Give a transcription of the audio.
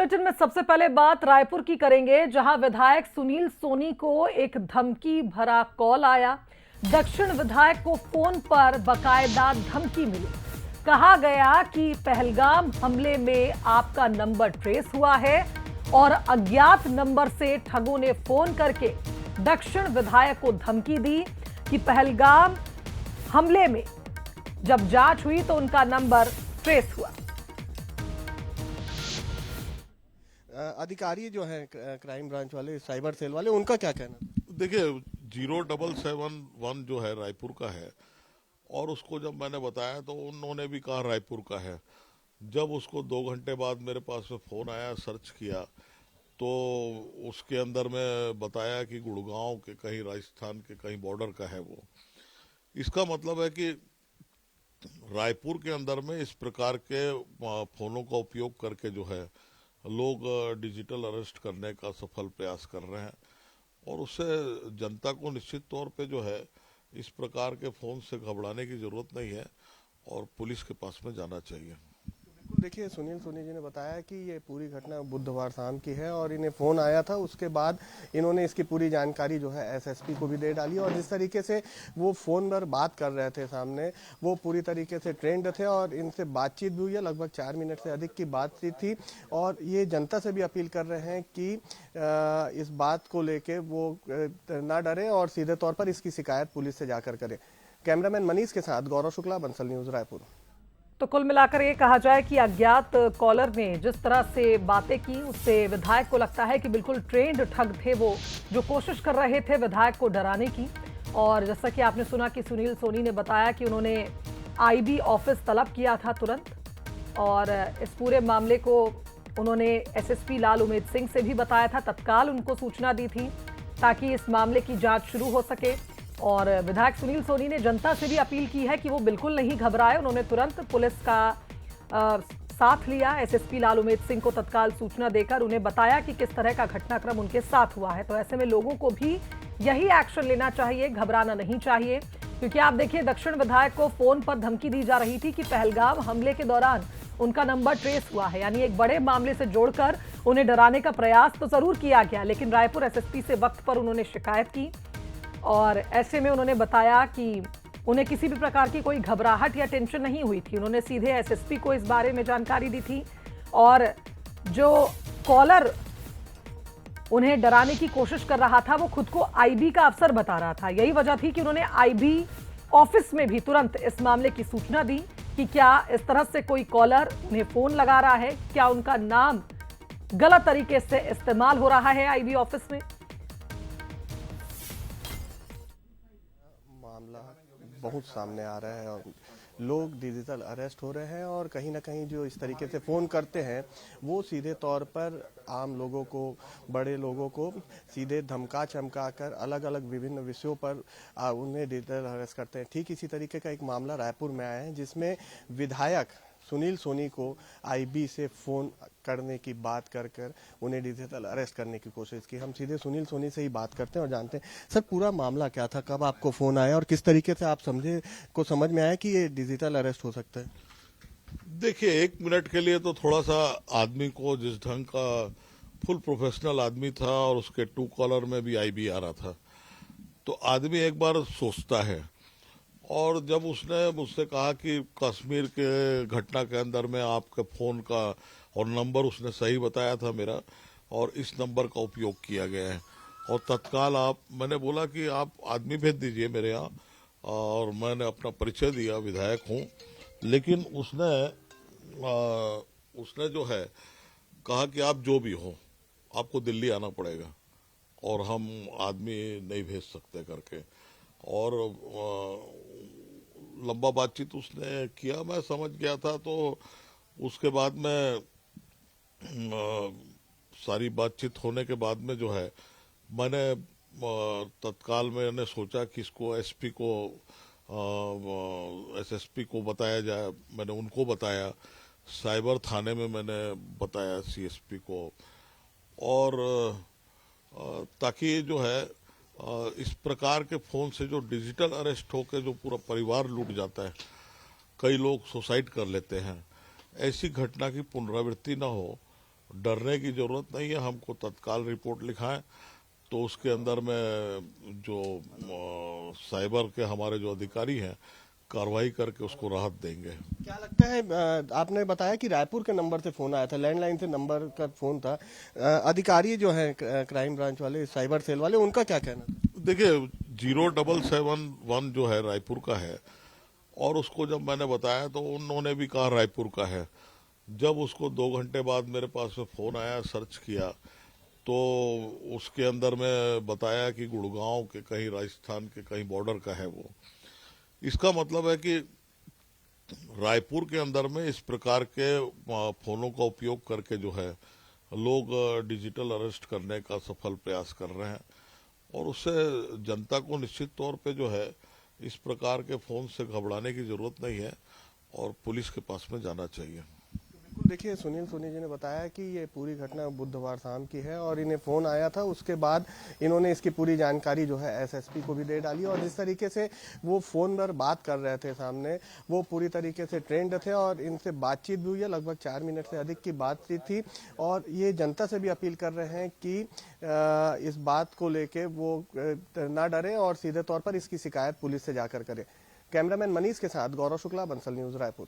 Bulletin में सबसे पहले बात रायपुर की करेंगे, जहां विधायक सुनील सोनी को एक धमकी भरा कॉल आया। दक्षिण विधायक को फोन पर बकायदा धमकी मिली। कहा गया कि पहलगाम हमले में आपका नंबर ट्रेस हुआ है और अज्ञात नंबर से ठगों ने फोन करके दक्षिण विधायक को धमकी दी कि पहलगाम हमले में जब जांच हुई तो उनका नंबर ट्रेस हुआ। अधिकारी जो है क्राइम ब्रांच वाले, साइबर सेल वाले, उनका क्या कहना? देखिए 0771 जो है रायपुर का है और उसको जब मैंने बताया तो उन्होंने भी कहा रायपुर का है। जब उसको 2 घंटे बाद मेरे पास में फोन आया, सर्च किया तो उसके अंदर में बताया कि गुड़गांव के कहीं, राजस्थान के कहीं बॉर्डर का है वो। इसका मतलब है कि रायपुर के अंदर में इस प्रकार के फोनों का उपयोग करके जो है लोग डिजिटल अरेस्ट करने का सफल प्रयास कर रहे हैं और उससे जनता को निश्चित तौर पे जो है इस प्रकार के फोन से घबराने की जरूरत नहीं है और पुलिस के पास में जाना चाहिए। देखिए, सुनील सोनी जी ने बताया कि ये पूरी घटना बुधवार शाम की है और इन्हें फोन आया था। उसके बाद इन्होंने इसकी पूरी जानकारी जो है एसएसपी को भी दे डाली और जिस तरीके से वो फोन पर बात कर रहे थे सामने, वो पूरी तरीके से ट्रेंड थे और इनसे बातचीत भी हुई है। लगभग 4 मिनट से अधिक की बातचीत थी और ये जनता से भी अपील कर रहे हैं कि इस बात को लेके वो ना डरे और सीधे तौर पर इसकी शिकायत पुलिस से जाकर करें। कैमरामैन मनीष के साथ गौरव शुक्ला, बंसल न्यूज, रायपुर। तो कुल मिलाकर ये कहा जाए कि अज्ञात कॉलर ने जिस तरह से बातें की उससे विधायक को लगता है कि बिल्कुल ट्रेंड ठग थे वो, जो कोशिश कर रहे थे विधायक को डराने की। और जैसा कि आपने सुना कि सुनील सोनी ने बताया कि उन्होंने आईबी ऑफिस तलब किया था तुरंत और इस पूरे मामले को उन्होंने एसएसपी लाल उमेद सिंह से भी बताया था, तत्काल उनको सूचना दी थी ताकि इस मामले की जाँच शुरू हो सके। और विधायक सुनील सोनी ने जनता से भी अपील की है कि वो बिल्कुल नहीं घबराए। उन्होंने तुरंत पुलिस का साथ लिया, एसएसपी लाल उमेद सिंह को तत्काल सूचना देकर उन्हें बताया कि किस तरह का घटनाक्रम उनके साथ हुआ है। तो ऐसे में लोगों को भी यही एक्शन लेना चाहिए, घबराना नहीं चाहिए। क्योंकि आप देखिए, दक्षिण विधायक को फोन पर धमकी दी जा रही थी कि पहलगाम हमले के दौरान उनका नंबर ट्रेस हुआ है, यानी एक बड़े मामले से जोड़कर उन्हें डराने का प्रयास तो जरूर किया गया। लेकिन रायपुर एसएसपी से वक्त पर उन्होंने शिकायत की और ऐसे में उन्होंने बताया कि उन्हें किसी भी प्रकार की कोई घबराहट या टेंशन नहीं हुई थी। उन्होंने सीधे एसएसपी को इस बारे में जानकारी दी थी और जो कॉलर उन्हें डराने की कोशिश कर रहा था वो खुद को आईबी का अफसर बता रहा था। यही वजह थी कि उन्होंने आईबी ऑफिस में भी तुरंत इस मामले की सूचना दी कि क्या इस तरह से कोई कॉलर उन्हें फोन लगा रहा है, क्या उनका नाम गलत तरीके से इस्तेमाल हो रहा है आईबी ऑफिस में। मामला बहुत सामने आ रहा है और लोग डिजिटल अरेस्ट हो रहे हैं और कहीं ना कहीं जो इस तरीके से फोन करते हैं वो सीधे तौर पर आम लोगों को, बड़े लोगों को सीधे धमका चमका कर अलग अलग विभिन्न विषयों पर उन्हें डिजिटल अरेस्ट करते हैं। ठीक इसी तरीके का एक मामला रायपुर में आया है जिसमें विधायक सुनील सोनी को आईबी से फोन करने की बात कर उन्हें डिजिटल अरेस्ट करने की कोशिश की। हम सीधे सुनील सोनी से ही बात करते हैं और जानते हैं, सर पूरा मामला क्या था, कब आपको फोन आया और किस तरीके से आप समझ में आया कि ये डिजिटल अरेस्ट हो सकता है? देखिए 1 मिनट के लिए तो थोड़ा सा आदमी को, जिस ढंग का फुल प्रोफेशनल आदमी था और उसके 2 कॉलर में भी आईबी आ रहा था, तो आदमी एक बार सोचता है। और जब उसने मुझसे कहा कि कश्मीर के घटना के अंदर में आपके फोन का और नंबर उसने सही बताया था मेरा और इस नंबर का उपयोग किया गया है और तत्काल मैंने बोला कि आप आदमी भेज दीजिए मेरे यहाँ और मैंने अपना परिचय दिया, विधायक हूँ। लेकिन उसने जो है कहा कि आप जो भी हो आपको दिल्ली आना पड़ेगा और हम आदमी नहीं भेज सकते करके। और लंबा बातचीत उसने किया, मैं समझ गया था। तो उसके बाद में सारी बातचीत होने के बाद में जो है मैंने तत्काल मैंने सोचा कि इसको एसपी को, एसएसपी को बताया जाए। मैंने उनको बताया, साइबर थाने में मैंने बताया सीएसपी को, और ताकि जो है इस प्रकार के फोन से जो डिजिटल अरेस्ट होकर जो पूरा परिवार लूट जाता है, कई लोग सुसाइड कर लेते हैं, ऐसी घटना की पुनरावृत्ति न हो डरने की जरूरत नहीं है। हमको तत्काल रिपोर्ट लिखाएं तो उसके अंदर में जो साइबर के हमारे जो अधिकारी हैं कार्रवाई करके उसको राहत देंगे। क्या लगता है, आपने बताया कि रायपुर के नंबर से फोन आया था, लैंडलाइन से नंबर का फोन था, अधिकारी जो है क्राइम ब्रांच वाले, साइबर सेल वाले, उनका क्या कहना था? देखिए 0771 जो है रायपुर का है, और उसको जब मैंने बताया तो उन्होंने भी कहा रायपुर का है। जब उसको 2 घंटे बाद मेरे पास में फोन आया, सर्च किया तो उसके अंदर में बताया कि गुड़गांव के कहीं, राजस्थान के कहीं बॉर्डर का है वो। इसका मतलब है कि रायपुर के अंदर में इस प्रकार के फोनों का उपयोग करके जो है लोग डिजिटल अरेस्ट करने का सफल प्रयास कर रहे हैं, और उससे जनता को निश्चित तौर पे जो है इस प्रकार के फोन से घबराने की जरूरत नहीं है और पुलिस के पास में जाना चाहिए। बिल्कुल, देखिए सुनील सोनी जी ने बताया कि ये पूरी घटना बुधवार शाम की है और इन्हें फोन आया था, उसके बाद इन्होंने इसकी पूरी जानकारी जो है एसएसपी को भी दे डाली, और जिस तरीके से वो फोन पर बात कर रहे थे सामने, वो पूरी तरीके से ट्रेंड थे और इनसे बातचीत भी हुई है, लगभग 4 मिनट से अधिक की बातचीत थी। और ये जनता से भी अपील कर रहे हैं कि इस बात को लेके वो ना डरे और सीधे तौर पर इसकी शिकायत पुलिस से जाकर करें। कैमरामैन मनीष के साथ गौरव शुक्ला, बंसल न्यूज, रायपुर।